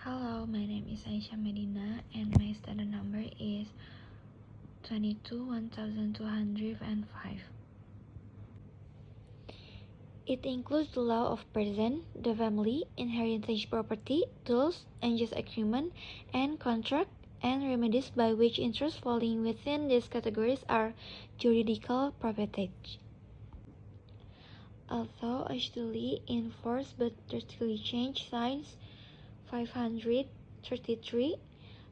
Hello, my name is Aisha Medina and my student number is 221205. It includes the law of person, the family, inheritance property, tools, and just agreement, and contract, and remedies by which interests falling within these categories are juridical property. Although actually in force but drastically changed since 533,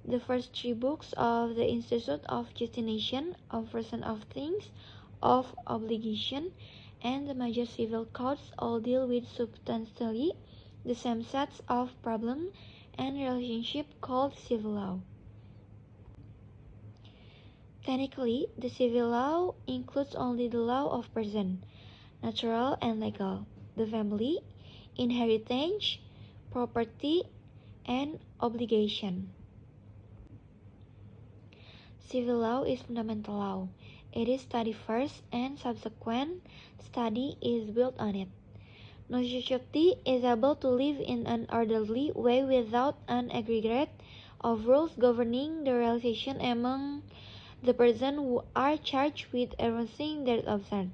the first three books of the Institute of Justification, of Person of Things, of Obligation, and the major civil codes all deal with substantially the same sets of problems and relationship called civil law. Technically, the civil law includes only the law of person, natural and legal, the family, inheritance, property, and obligation. Civil law is fundamental law. It is studied first and subsequent study is built on it. No society is able to live in an orderly way without an aggregate of rules governing the relation among the persons who are charged with enforcing their observance.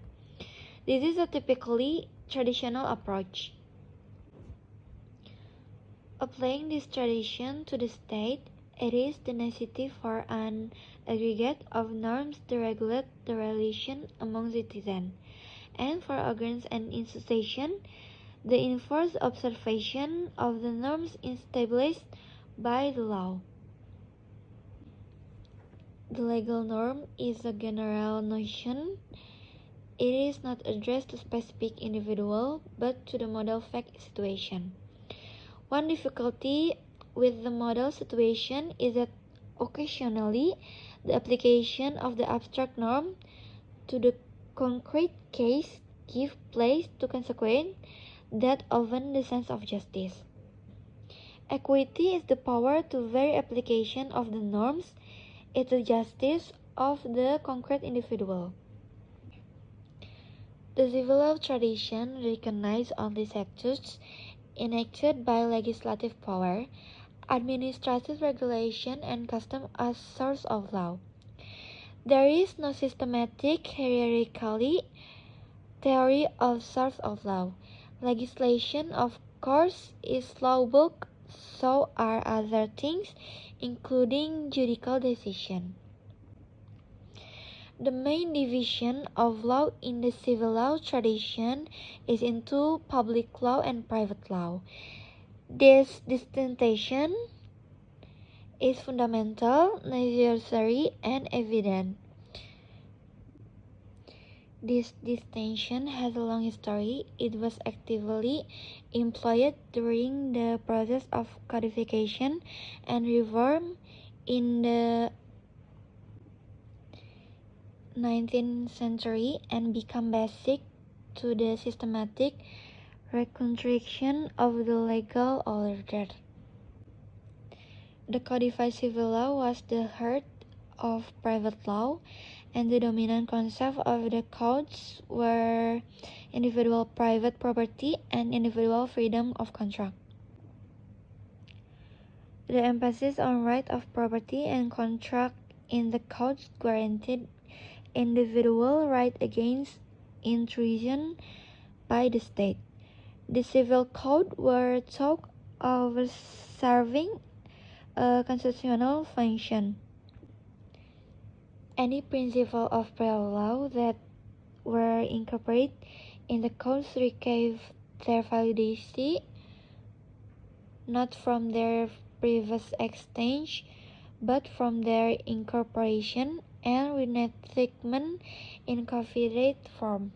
This is a typically traditional approach. Applying this tradition to the state, it is the necessity for an aggregate of norms to regulate the relation among citizens, and for organs and institutions, the enforced observation of the norms established by the law. The legal norm is a general notion. It is not addressed to specific individual, but to the model fact situation. One difficulty with the model situation is that occasionally the application of the abstract norm to the concrete case gives place to consequences that offend the sense of justice. Equity is the power to vary application of the norms into the justice of the concrete individual. The civil law tradition recognizes only statutes enacted by legislative power, administrative regulation, and custom as source of law. There is no systematic hierarchical theory of source of law. Legislation, of course, is law book, so are other things, including judicial decision. The main division of law in the civil law tradition is into public law and private law. This distinction is fundamental, necessary, and evident. This distinction has a long history. It was actively employed during the process of codification and reform in the 19th century and become basic to the systematic reconstruction of the legal order. The codified civil law was the heart of private law, and the dominant concept of the codes were individual private property and individual freedom of contract. The emphasis on right of property and contract in the codes guaranteed individual right against intrusion by the state. The civil code were thought of serving a constitutional function. Any principle of private law that were incorporated in the codes received their validity not from their previous exchange, but from their incorporation and reenactment in codified form.